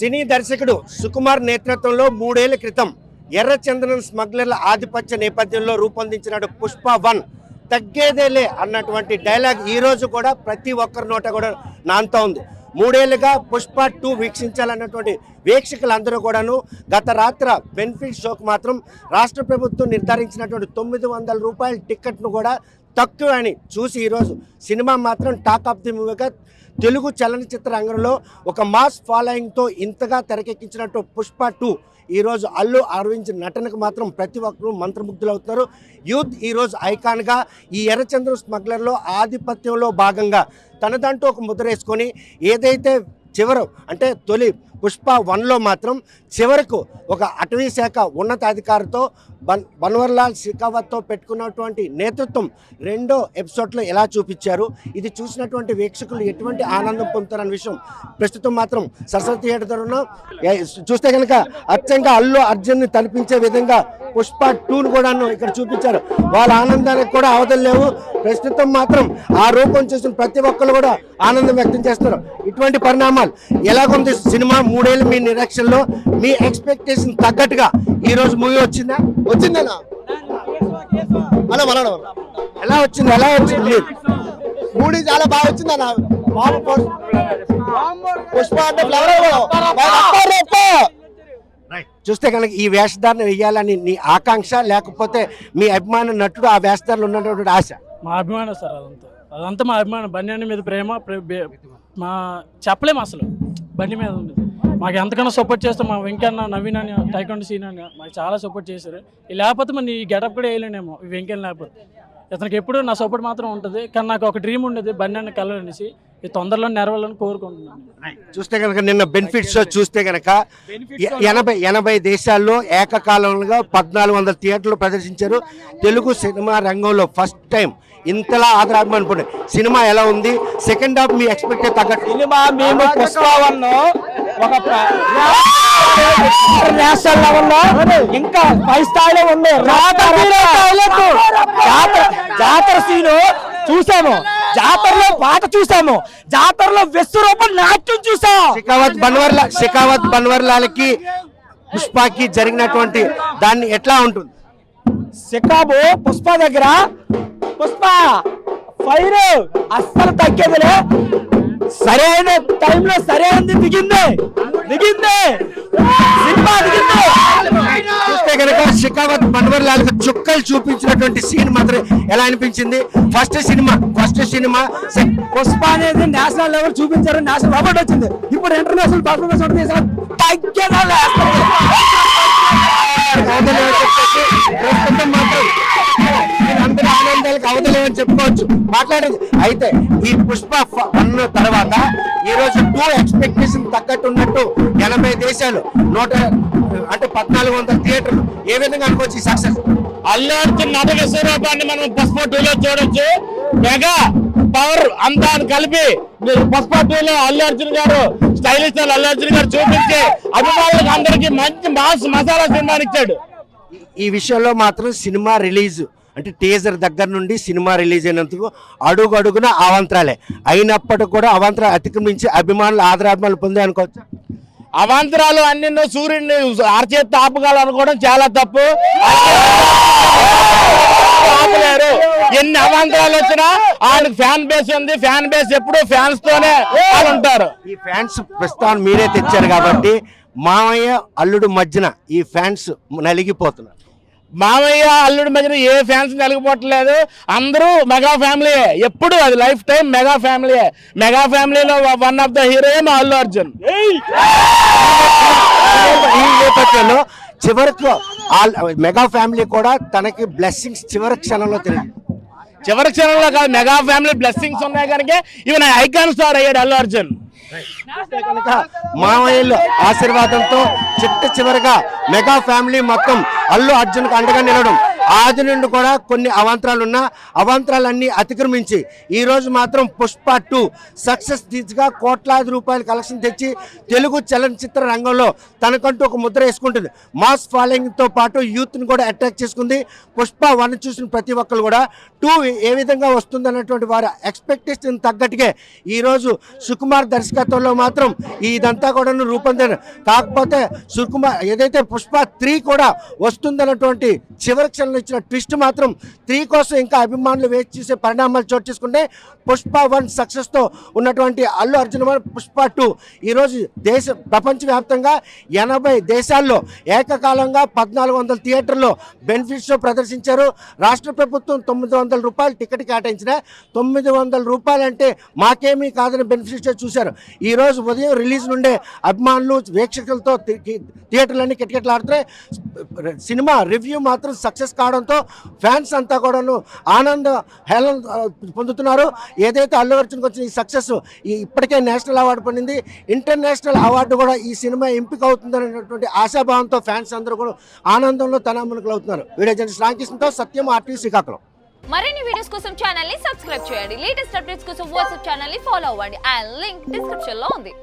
సినీ దర్శకుడు సుకుమార్ నేతృత్వంలో 3 ఏళ్ల క్రితం ఎర్రచందనం స్మగ్లర్ల ఆధిపత్య నేపథ్యంలో రూపొందించిన పుష్ప 1 తగ్గేదేలే అన్నటువంటి డైలాగ్ ఈ రోజు కూడా ప్రతి ఒక్కరి నోట కూడా నాంతా ఉంది. 3 ఏళ్లుగా పుష్ప 2 వీక్షించాలన్నటువంటి వీక్షకులందరూ కూడాను గత రాత్రి బెనిఫిట్ షోకు మాత్రం రాష్ట్ర ప్రభుత్వం నిర్ధారించినటువంటి 900 రూపాయల టికెట్ను కూడా తక్కువ అని చూసి ఈరోజు సినిమా మాత్రం టాక్ ఆఫ్ ది మూవీగా తెలుగు చలనచిత్ర రంగంలో ఒక మాస్ ఫాలోయింగ్తో ఇంతగా తెరకెక్కించినట్టు పుష్ప 2 ఈరోజు అల్లు అరవింద్ నటనకు మాత్రం ప్రతి ఒక్కరూ మంత్రముగ్ధులు అవుతున్నారు. యూత్ ఈరోజు ఐకాన్గా ఈ ఎర్రచంద్రం స్మగ్లర్లో ఆధిపత్యంలో భాగంగా తనదంటూ ఒక ముద్ర వేసుకొని ఏదైతే చివరు అంటే తొలి పుష్ప 1లో మాత్రం చివరకు ఒక అటవీ శాఖ ఉన్నతాధికారితో బన్వర్లాల్ షెకావత్తో పెట్టుకున్నటువంటి నేతృత్వం 2వ ఎపిసోడ్లో ఎలా చూపించారు, ఇది చూసినటువంటి వీక్షకులు ఎటువంటి ఆనందం పొందుతారన్న విషయం ప్రస్తుతం మాత్రం సరస్వతి థియేటర్ ఉన్న చూస్తే కనుక అచ్చంగా అల్లు అర్జున్ని తలపించే విధంగా పుష్ప 2ను కూడా ఇక్కడ చూపించారు. వాళ్ళ ఆనందానికి కూడా అవధులు లేవు. ప్రస్తుతం మాత్రం ఆ రూపం చూసిన ప్రతి ఒక్కరు కూడా ఆనందం వ్యక్తం చేస్తున్నారు. ఇటువంటి పరిణామాలు ఎలాగుంది సినిమా 3 ఏళ్ళు మీ నిరీక్షణలో మీ ఎక్స్పెక్టేషన్ తగ్గట్టుగా ఈ రోజు మూవీ వచ్చిందా? వచ్చిందేనా? ఎలా వచ్చింది? మూవీ చాలా బాగా వచ్చింది అన్న. పుష్ప అంటే చూస్తే కనుక ఈ వేషధారణ వేయాలని నీ ఆకాంక్ష, లేకపోతే మీ అభిమాన నటుడు ఆ వేషధారణ ఉన్నటువంటి ఆశ? మా అభిమానం సార్, అదంతా మా అభిమానం. బండి మీద ప్రేమ మా చెప్పలేము అసలు. బండి మీద ఉంది మాకు ఎంతకన్నా సపోర్ట్ చేస్తాం. మా వెంకన్న, నవీన్ అని, టైకొండ సీన్ అని మాకు చాలా సపోర్ట్ చేశారు. లేకపోతే మరి ఈ గెటప్ కూడా వేయలేనేమో ఈ వెంకన్న లేకపోతే. ఇతనికి ఎప్పుడు నా సపోర్ట్ మాత్రం ఉంటుంది. కానీ నాకు ఒక డ్రీమ్ ఉండేది బండి అన్న కలరనేసి. ఈ తొందరలో నెరవేరాలని కోరుకుంటున్నాను. చూస్తే కనుక నిన్న బెనిఫిట్ షో చూస్తే కనుక 80 దేశాల్లో ఏకకాలంలో 1400 థియేటర్లు ప్రదర్శించారు. తెలుగు సినిమా రంగంలో ఫస్ట్ టైం ఇంతలా ఆదరాభిమానం పొంది సినిమా ఎలా ఉంది? సెకండ్ హాఫ్ మీ ఎక్స్పెక్ట్ తగ్గట్టు సినిమా మేము పుష్ప 1 ఒక నేషనల్ లెవెల్లో ఇంకా పై స్థాయిలో ఉంది. జాతర సీను చూసాము, జాతరలో పాట చూసాము, జాతరలో విశ్వరూపం నాట్యం చూసాం. షెకావత్ బన్వర్లాల్కి పుష్పకి జరిగినటువంటి దాన్ని ఎట్లా ఉంటుంది? షెకాబు పుష్ప దగ్గర పుష్ప ఫైర్ అస్సలు తగ్గేదిలే. సరైన టైంలో సరైనది దిగింది సినిమా దిగింది. చూస్తే కనుక షెకావత్ బన్వర్లాల్ చుక్కలు చూపించినటువంటి సీన్ మాత్రం ఎలా అనిపించింది? ఫస్ట్ సినిమా పుష్ప అనేది నేషనల్ లెవెల్ చూపించారు, నేషనల్ అవార్డు వచ్చింది. ఇప్పుడు ఇంటర్నేషనల్ పర్ఫార్మెన్స్ ప్రస్తుతం మాత్రం అందరి ఆనందాలకు అవతలేమని చెప్పుకోవచ్చు మాట్లాడేది. అయితే ఈ పుష్ప 1 తర్వాత ఈ రోజు 2 ఎక్స్పెక్టేషన్ తగ్గట్టు ఉన్నట్టు 80 దేశాలు 1400 థియేటర్లు ఏ విధంగా అనుకోవచ్చు ఈ సక్సెస్? అల్లు అర్జున్ నట విశ్వరూపాన్ని మనం పుష్ప 2లో చూడొచ్చు. మెగా పవర్ అంతా కలిపి మీరు పుష్ప 2లో అల్లు అర్జున్ గారు స్టైలిష్ అల్లు అర్జున్ గారు చూపించి అభిమానులకు అందరికి మంచి మాస్ మసాలా సినిమాని ఇచ్చాడు. ఈ విషయంలో మాత్రం సినిమా రిలీజ్ అంటే టీజర్ దగ్గర నుండి సినిమా రిలీజ్ అయినందుకు అడుగున అవాంతరాలే అయినప్పటికీ కూడా అవాంతరాలు అతిక్రమించి అభిమానులు ఆదరాభిమానులు పొందే అనుకోవచ్చు. అవాంతరాలు అన్ని సూర్యుడిని అరచేత్తో ఆపగలనుకోవడం చాలా తప్పు. ఆపలేరు. ఎన్ని అవాంతరాలు వచ్చినా ఆయనకు ఫ్యాన్ బేస్ ఉంది. ఫ్యాన్ బేస్ ఎప్పుడు ఫ్యాన్స్ తోనే ఉంటారు. ఈ ఫ్యాన్స్ ప్రస్తుతం మీరే తెచ్చారు కాబట్టి మామయ్య అల్లుడు మధ్యన ఈ ఫ్యాన్స్ నలిగిపోతున్నారు. మామయ్య అల్లుడి మధ్యన ఏ ఫ్యాన్స్ నలిగిపోవట్లేదు. అందరూ మెగా ఫ్యామిలీ. ఎప్పుడు అది life time mega family. Mega ఫ్యామిలీలో వన్ ఆఫ్ ద హీరో మా అల్లు అర్జున్. ఈ నేపథ్యంలో చివరకు మెగా ఫ్యామిలీ కూడా తనకి బ్లెస్సింగ్స్ చివరి క్షణంలో కాదు, మెగా ఫ్యామిలీ బ్లెస్సింగ్స్ ఉన్నాయి కనుక ఈవెన్ ఐకాన్ స్టార్ అయ్యాడు అల్లు అర్జున్. కనుక మామయ్యలు ఆశీర్వాదంతో చివరిగా మెగా ఫ్యామిలీ మొత్తం అల్లు అర్జున్ కు అండగా నిలవడం ఆది నుండి కూడా కొన్ని అవాంతరాలు ఉన్నా అవాంతరాలన్నీ అతిక్రమించి ఈ రోజు మాత్రం పుష్ప 2 సక్సెస్ దిశగా కోట్లాది రూపాయల కలెక్షన్ తెచ్చి తెలుగు చలనచిత్ర రంగంలో తనకంటూ ఒక ముద్ర వేసుకుంటుంది. మాస్ ఫాలోయింగ్తో పాటు యూత్ని కూడా అట్రాక్ట్ చేసుకుంది. పుష్ప 1 చూసిన ప్రతి ఒక్కరు కూడా 2 ఏ విధంగా వస్తుందన్నటువంటి వారి ఎక్స్పెక్టేషన్ తగ్గట్టుగా ఈరోజు సుకుమార్ దర్శకత్వంలో మాత్రం ఇదంతా కూడా రూపొందిన. కాకపోతే సుకుమార్ ఏదైతే పుష్ప 3 కూడా వస్తుందన్నటువంటి చివరి క్షణంలో ఇచ్చిన ట్విస్ట్ మాత్రం 3 కోసం ఇంకా అభిమానులు వేచి చూసే పరిణామాలు చోటు చేసుకుంటే పుష్ప 1 సక్సెస్తో ఉన్నటువంటి అల్లు అర్జున్ పుష్ప 2 ఈరోజు ప్రపంచవ్యాప్తంగా 80 దేశాల్లో ఏకకాలంగా 1400 థియేటర్లో బెనిఫిట్ షో ప్రదర్శించారు. రాష్ట్ర ప్రభుత్వం 900 రూపాయలు టికెట్ కేటాయించిన 900 రూపాయలు అంటే మాకేమీ కాదని బెనిఫిట్ షో చూశారు. ఈరోజు ఉదయం రిలీజ్ నుండే అభిమానులు వీక్షకులతో థియేటర్లన్నీ కిటకిటలు ఆడుతున్నాయి. సినిమా రివ్యూ మాత్రం సక్సెస్ కావడంతో ఫ్యాన్స్ అంతా కూడాను హేళన పొందుతున్నారు. ఏదైతే అల్లు అర్జున్కి వచ్చిన ఈ సక్సెస్ ఇప్పటికే నేషనల్ అవార్డు పొందింది, ఇంటర్నేషనల్ అవార్డు కూడా ఈ సినిమా ఎంపిక అవుతుందనేటువంటి ఆశాభావంతో ఫ్యాన్స్ అందరూ కూడా ఆనందంలో తనమునుకులు అవుతున్నారు. వీడియో జర్నలిస్ట్ రామకృష్ణతో సత్యం, RTV శ్రీకాకుళం. మరిన్ని వీడియోస్ కోసం ఛానల్ ని సబ్స్క్రైబ్ చేయండి. లేటెస్ట్ అప్డేట్స్ కోసం వాట్సాప్ ఛానల్ ని ఫాలో అవ్వండి. అండ్ లింక్ డిస్క్రిప్షన్ లో ఉంది.